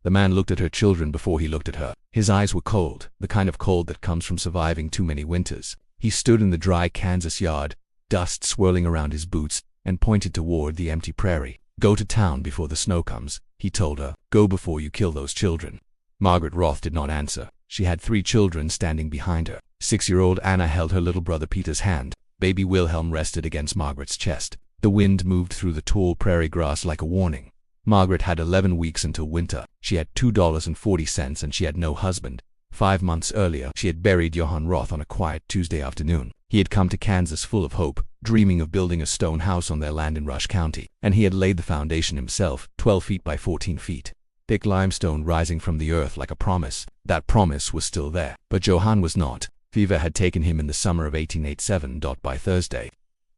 The man looked at her children before he looked at her. His eyes were cold, the kind of cold that comes from surviving too many winters. He stood in the dry Kansas yard, dust swirling around his boots, and pointed toward the empty prairie. "Go to town before the snow comes," he told her. "Go before you kill those children." Margaret Roth did not answer. She had 3 children standing behind her. 6-year-old Anna held her little brother Peter's hand. Baby Wilhelm rested against Margaret's chest. The wind moved through the tall prairie grass like a warning. Margaret had 11 weeks until winter. She had $2.40 and she had no husband. 5 months earlier, she had buried Johann Roth on a quiet Tuesday afternoon. He had come to Kansas full of hope, dreaming of building a stone house on their land in Rush County, and he had laid the foundation himself, 12 feet by 14 feet. Thick limestone rising from the earth like a promise. That promise was still there, but Johann was not. Fever had taken him in the summer of 1887. By Thursday,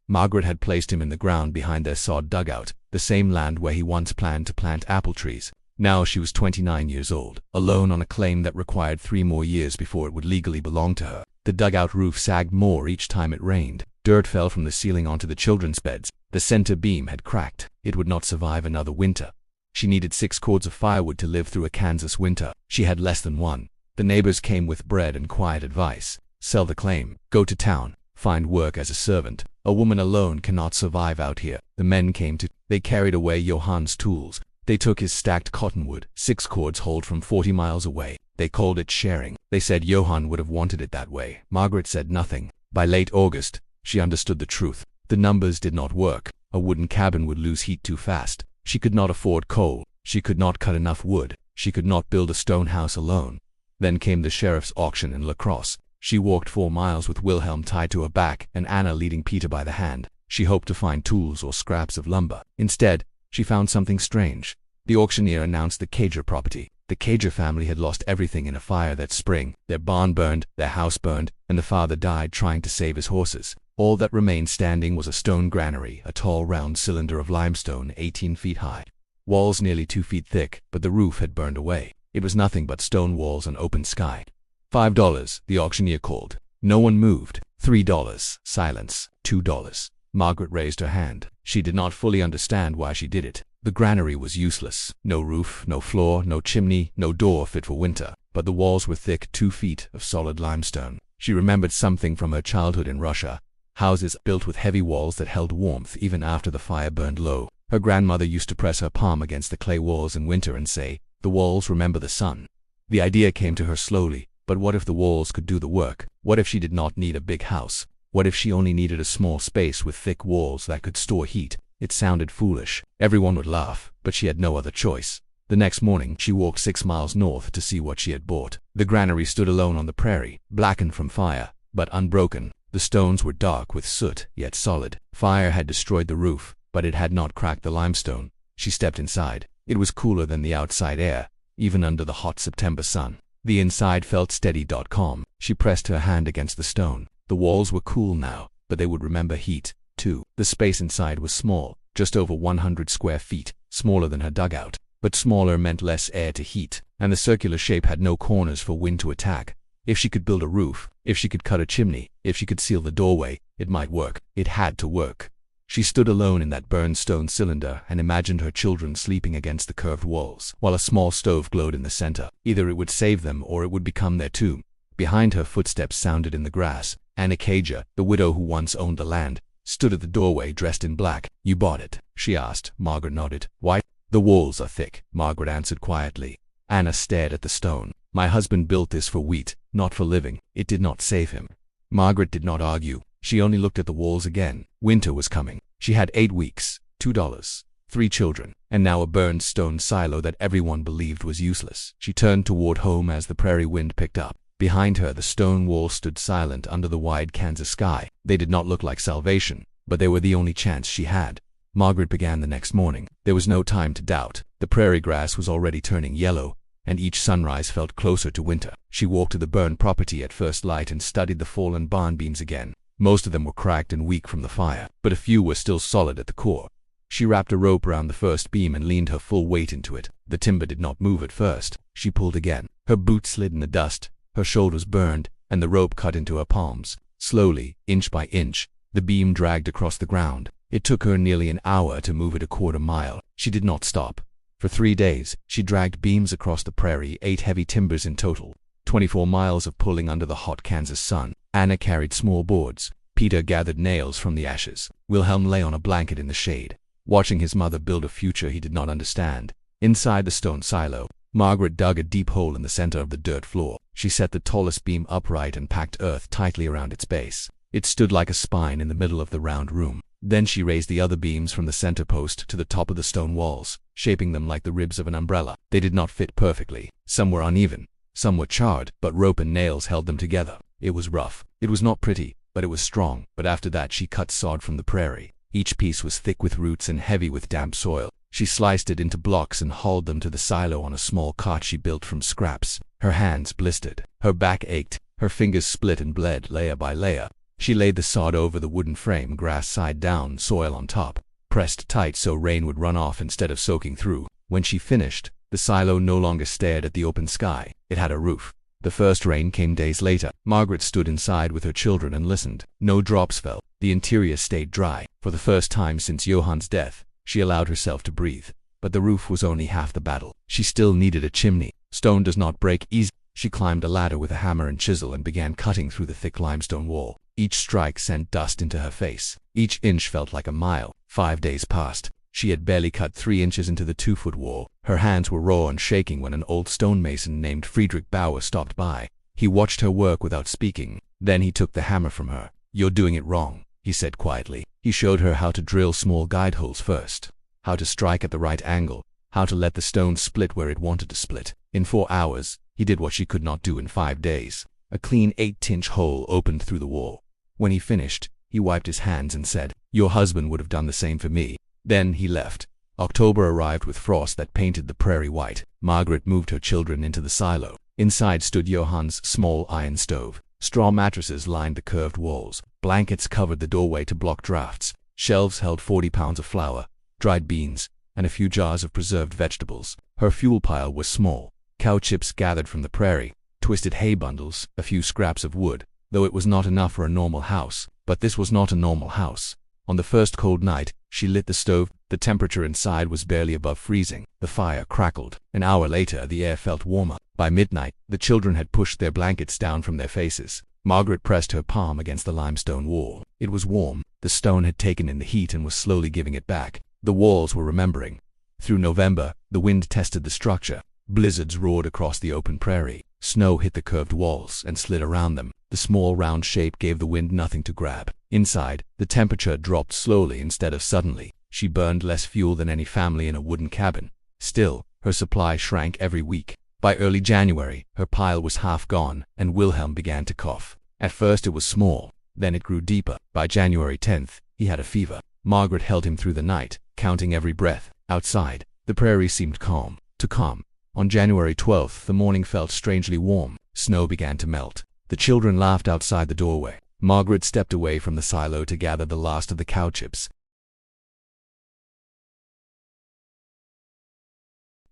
Margaret had placed him in the ground behind their sod dugout, the same land where he once planned to plant apple trees. Now she was 29 years old, alone on a claim that required 3 more years before it would legally belong to her. The dugout roof sagged more each time it rained. Dirt fell from the ceiling onto the children's beds. The center beam had cracked. It would not survive another winter. She needed 6 cords of firewood to live through a Kansas winter. She had less than 1. The neighbors came with bread and quiet advice. Sell the claim. Go to town. Find work as a servant. A woman alone cannot survive out here. The men came to. They carried away Johann's tools. They took his stacked cottonwood, 6 cords hauled from 40 miles away. They called it sharing. They said Johann would have wanted it that way. Margaret said nothing. By late August, she understood the truth. The numbers did not work. A wooden cabin would lose heat too fast. She could not afford coal. She could not cut enough wood. She could not build a stone house alone. Then came the sheriff's auction in La Crosse. She walked 4 miles with Wilhelm tied to her back and Anna leading Peter by the hand. She hoped to find tools or scraps of lumber. Instead, she found something strange. The auctioneer announced the Cager property. The Cager family had lost everything in a fire that spring. Their barn burned, their house burned, and the father died trying to save his horses. All that remained standing was a stone granary, a tall round cylinder of limestone 18 feet high. Walls nearly 2 feet thick, but the roof had burned away. It was nothing but stone walls and open sky. $5, the auctioneer called. No one moved. $3, silence. $2. Margaret raised her hand. She did not fully understand why she did it. The granary was useless. No roof, no floor, no chimney, no door fit for winter. But the walls were thick 2 feet of solid limestone. She remembered something from her childhood in Russia. Houses built with heavy walls that held warmth even after the fire burned low. Her grandmother used to press her palm against the clay walls in winter and say, "The walls remember the sun." The idea came to her slowly. But what if the walls could do the work? What if she did not need a big house? What if she only needed a small space with thick walls that could store heat? It sounded foolish. Everyone would laugh, but she had no other choice. The next morning, she walked 6 miles north to see what she had bought. The granary stood alone on the prairie, blackened from fire, but unbroken. The stones were dark with soot, yet solid. Fire had destroyed the roof, but it had not cracked the limestone. She stepped inside. It was cooler than the outside air, even under the hot September sun. The inside felt steady. Calm. She pressed her hand against the stone. The walls were cool now, but they would remember heat, too. The space inside was small, just over 100 square feet, smaller than her dugout. But smaller meant less air to heat, and the circular shape had no corners for wind to attack. If she could build a roof, if she could cut a chimney, if she could seal the doorway, it might work. It had to work. She stood alone in that burned stone cylinder and imagined her children sleeping against the curved walls, while a small stove glowed in the center. Either it would save them or it would become their tomb. Behind her, footsteps sounded in the grass. Anna Cager, the widow who once owned the land, stood at the doorway dressed in black. "You bought it?" she asked. Margaret nodded. "Why?" "The walls are thick," Margaret answered quietly. Anna stared at the stone. "My husband built this for wheat, not for living. It did not save him." Margaret did not argue. She only looked at the walls again. Winter was coming. She had 8 weeks, $2, 3 children, and now a burned stone silo that everyone believed was useless. She turned toward home as the prairie wind picked up. Behind her, the stone walls stood silent under the wide Kansas sky. They did not look like salvation, but they were the only chance she had. Margaret began the next morning. There was no time to doubt. The prairie grass was already turning yellow, and each sunrise felt closer to winter. She walked to the burned property at first light and studied the fallen barn beams again. Most of them were cracked and weak from the fire, but a few were still solid at the core. She wrapped a rope around the first beam and leaned her full weight into it. The timber did not move at first. She pulled again. Her boots slid in the dust, her shoulders burned, and the rope cut into her palms. Slowly, inch by inch, the beam dragged across the ground. It took her nearly an hour to move it a quarter mile. She did not stop. For 3 days, she dragged beams across the prairie, 8 heavy timbers in total, 24 miles of pulling under the hot Kansas sun. Anna carried small boards. Peter gathered nails from the ashes. Wilhelm lay on a blanket in the shade, watching his mother build a future he did not understand. Inside the stone silo, Margaret dug a deep hole in the center of the dirt floor. She set the tallest beam upright and packed earth tightly around its base. It stood like a spine in the middle of the round room. Then she raised the other beams from the center post to the top of the stone walls, shaping them like the ribs of an umbrella. They did not fit perfectly. Some were uneven, some were charred, but rope and nails held them together. It was rough. It was not pretty, but it was strong. But after that she cut sod from the prairie. Each piece was thick with roots and heavy with damp soil. She sliced it into blocks and hauled them to the silo on a small cart she built from scraps. Her hands blistered. Her back ached. Her fingers split and bled layer by layer. She laid the sod over the wooden frame, grass side down, soil on top, pressed tight so rain would run off instead of soaking through. When she finished, the silo no longer stared at the open sky. It had a roof. The first rain came days later. Margaret stood inside with her children and listened. No drops fell. The interior stayed dry. For the first time since Johann's death, she allowed herself to breathe. But the roof was only half the battle. She still needed a chimney. Stone does not break easily. She climbed a ladder with a hammer and chisel and began cutting through the thick limestone wall. Each strike sent dust into her face. Each inch felt like a mile. 5 days passed. She had barely cut 3 inches into the 2-foot wall. Her hands were raw and shaking when an old stonemason named Friedrich Bauer stopped by. He watched her work without speaking. Then he took the hammer from her. "You're doing it wrong," he said quietly. He showed her how to drill small guide holes first, how to strike at the right angle, how to let the stone split where it wanted to split. In 4 hours, he did what she could not do in 5 days. A clean 8-inch hole opened through the wall. When he finished, he wiped his hands and said, "Your husband would have done the same for me." Then he left. October arrived with frost that painted the prairie white. Margaret moved her children into the silo. Inside stood Johann's small iron stove. Straw mattresses lined the curved walls. Blankets covered the doorway to block drafts. Shelves held 40 pounds of flour, dried beans, and a few jars of preserved vegetables. Her fuel pile was small. Cow chips gathered from the prairie, twisted hay bundles, a few scraps of wood, though it was not enough for a normal house. But this was not a normal house. On the first cold night, she lit the stove. The temperature inside was barely above freezing. The fire crackled. An hour later, the air felt warmer. By midnight, the children had pushed their blankets down from their faces. Margaret pressed her palm against the limestone wall. It was warm. The stone had taken in the heat and was slowly giving it back. The walls were remembering. Through November, the wind tested the structure. Blizzards roared across the open prairie. Snow hit the curved walls and slid around them. The small round shape gave the wind nothing to grab. Inside, the temperature dropped slowly instead of suddenly. She burned less fuel than any family in a wooden cabin. Still, her supply shrank every week. By early January, her pile was half gone, and Wilhelm began to cough. At first it was small, then it grew deeper. By January 10th, he had a fever. Margaret held him through the night, counting every breath. Outside, the prairie seemed calm. To calm. On January 12th, the morning felt strangely warm. Snow began to melt. The children laughed outside the doorway. Margaret stepped away from the silo to gather the last of the cow chips.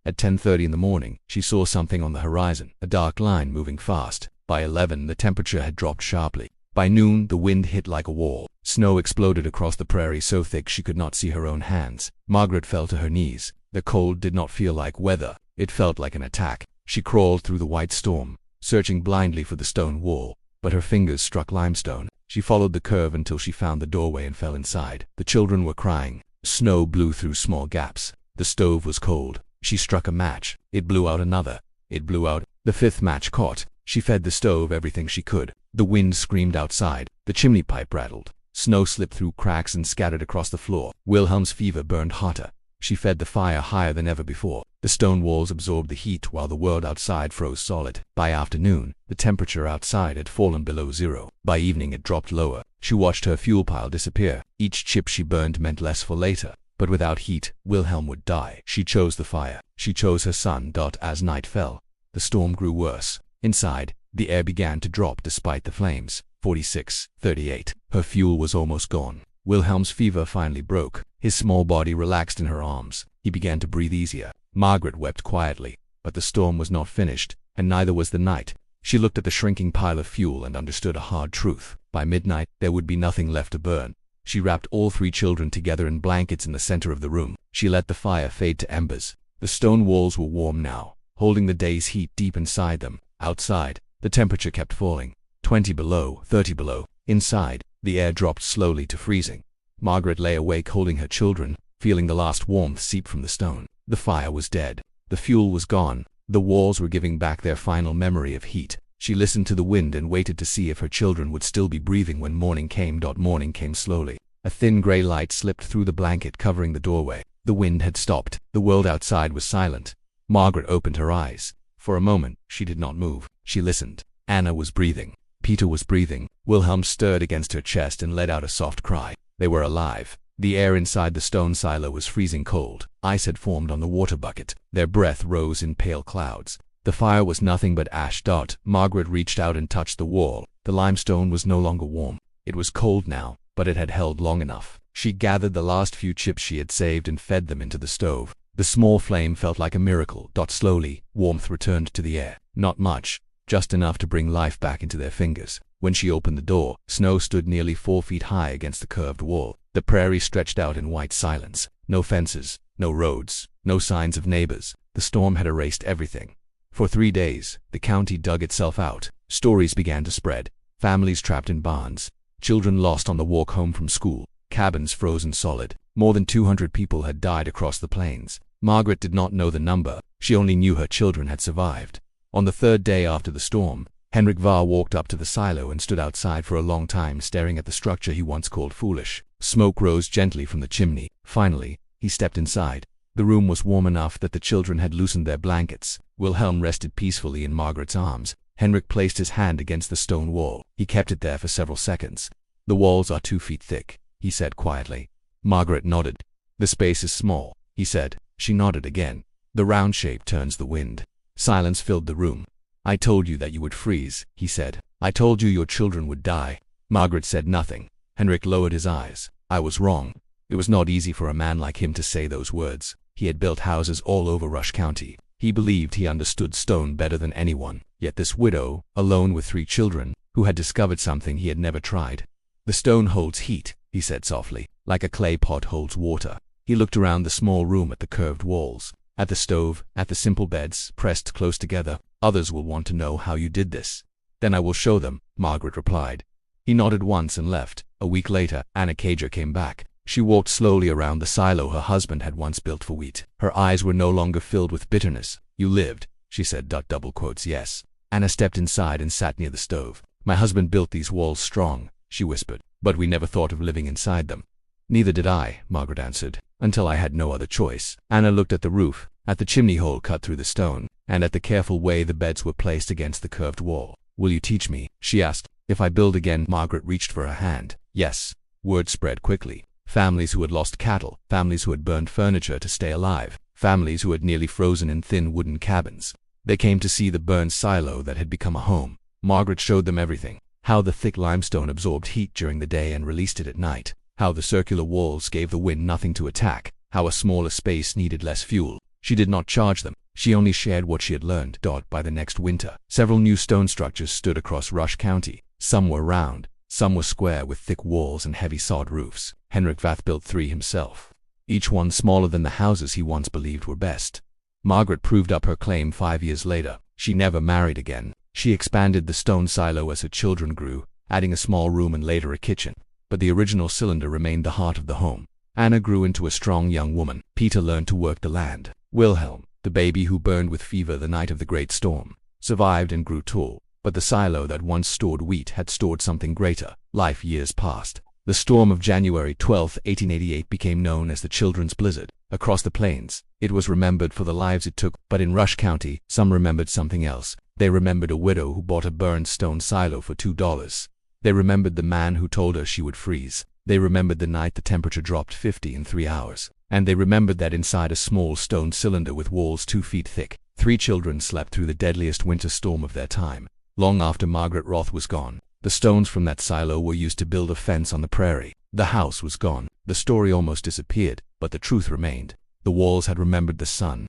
At 10:30 in the morning, she saw something on the horizon, a dark line moving fast. By 11, the temperature had dropped sharply. By noon, the wind hit like a wall. Snow exploded across the prairie so thick she could not see her own hands. Margaret fell to her knees. The cold did not feel like weather. It felt like an attack. She crawled through the white storm, searching blindly for the stone wall, but her fingers struck limestone. She followed the curve until she found the doorway and fell inside. The children were crying. Snow blew through small gaps. The stove was cold. She struck a match. It blew out another. It blew out. The 5th match caught. She fed the stove everything she could. The wind screamed outside. The chimney pipe rattled. Snow slipped through cracks and scattered across the floor. Wilhelm's fever burned hotter. She fed the fire higher than ever before. The stone walls absorbed the heat while the world outside froze solid. By afternoon, the temperature outside had fallen below zero. By evening it dropped lower. She watched her fuel pile disappear. Each chip she burned meant less for later. But without heat, Wilhelm would die. She chose the fire. She chose her son. As night fell, the storm grew worse. Inside, the air began to drop despite the flames. 46, 38. Her fuel was almost gone. Wilhelm's fever finally broke. His small body relaxed in her arms. He began to breathe easier. Margaret wept quietly. But the storm was not finished, and neither was the night. She looked at the shrinking pile of fuel and understood a hard truth. By midnight, there would be nothing left to burn. She wrapped all 3 children together in blankets in the center of the room. She let the fire fade to embers. The The stone walls were warm now, holding the day's heat deep inside them. Outside, the temperature kept falling. 20 below, 30 below. Inside, the air dropped slowly to freezing. Margaret lay awake holding her children, feeling the last warmth seep from the stone. The fire was dead. The fuel was gone. The walls were giving back their final memory of heat. She listened to the wind and waited to see if her children would still be breathing when morning came. Morning came slowly. A thin gray light slipped through the blanket covering the doorway. The wind had stopped. The world outside was silent. Margaret opened her eyes. For a moment, she did not move. She listened. Anna was breathing. Peter was breathing. Wilhelm stirred against her chest and let out a soft cry. They were alive. The air inside the stone silo was freezing cold. Ice had formed on the water bucket. Their breath rose in pale clouds. The fire was nothing but ash. Margaret reached out and touched the wall. The limestone was no longer warm. It was cold now, but it had held long enough. She gathered the last few chips she had saved and fed them into the stove. The small flame felt like a miracle. Slowly, warmth returned to the air. Not much, just enough to bring life back into their fingers. When she opened the door, snow stood nearly 4 feet high against the curved wall. The prairie stretched out in white silence. No fences, no roads, no signs of neighbors. The storm had erased everything. For 3 days, the county dug itself out. Stories began to spread. Families trapped in barns. Children lost on the walk home from school. Cabins frozen solid. More than 200 people had died across the plains. Margaret did not know the number. She only knew her children had survived. On the 3rd day after the storm, Henrik Varr walked up to the silo and stood outside for a long time staring at the structure he once called foolish. Smoke rose gently from the chimney. Finally, he stepped inside. The room was warm enough that the children had loosened their blankets. Wilhelm rested peacefully in Margaret's arms. Henrik placed his hand against the stone wall. He kept it there for several seconds. "The walls are 2 feet thick," he said quietly. Margaret nodded. "The space is small," he said. She nodded again. "The round shape turns the wind." Silence filled the room. "I told you that you would freeze," he said. "I told you your children would die." Margaret said nothing. Henrik lowered his eyes. "I was wrong." It was not easy for a man like him to say those words. He had built houses all over Rush County. He believed he understood stone better than anyone. Yet this widow, alone with 3 children, who had discovered something he had never tried. "The stone holds heat," he said softly, "like a clay pot holds water." He looked around the small room at the curved walls, at the stove, at the simple beds pressed close together. "Others will want to know how you did this." "Then I will show them," Margaret replied. He nodded once and left. A week later, Anna Cager came back. She walked slowly around the silo her husband had once built for wheat. Her eyes were no longer filled with bitterness. "You lived," she said. Double quotes, "Yes." Anna stepped inside and sat near the stove. "My husband built these walls strong," she whispered, "but we never thought of living inside them." "Neither did I," Margaret answered, "until I had no other choice." Anna looked at the roof, at the chimney hole cut through the stone, and at the careful way the beds were placed against the curved wall. "Will you teach me?" she asked. "If I build again?" Margaret reached for her hand. "Yes." Word spread quickly. Families who had lost cattle, families who had burned furniture to stay alive, families who had nearly frozen in thin wooden cabins. They came to see the burned silo that had become a home. Margaret showed them everything. How the thick limestone absorbed heat during the day and released it at night. How the circular walls gave the wind nothing to attack. How a smaller space needed less fuel. She did not charge them. She only shared what she had learned. By the next winter, several new stone structures stood across Rush County. Some were round. Some were square with thick walls and heavy sod roofs. Henrik Vath built 3 himself, each one smaller than the houses he once believed were best. Margaret proved up her claim 5 years later. She never married again. She expanded the stone silo as her children grew, adding a small room and later a kitchen. But the original cylinder remained the heart of the home. Anna grew into a strong young woman. Peter learned to work the land. Wilhelm, the baby who burned with fever the night of the great storm, survived and grew tall. But the silo that once stored wheat had stored something greater. Life. Years passed. The storm of January 12, 1888 became known as the Children's Blizzard. Across the plains, it was remembered for the lives it took, but in Rush County, some remembered something else. They remembered a widow who bought a burned stone silo for $2. They remembered the man who told her she would freeze. They remembered the night the temperature dropped 50 in 3 hours. And they remembered that inside a small stone cylinder with walls 2 feet thick, 3 children slept through the deadliest winter storm of their time. Long after Margaret Roth was gone, the stones from that silo were used to build a fence on the prairie. The house was gone. The story almost disappeared, but the truth remained. The walls had remembered the sun.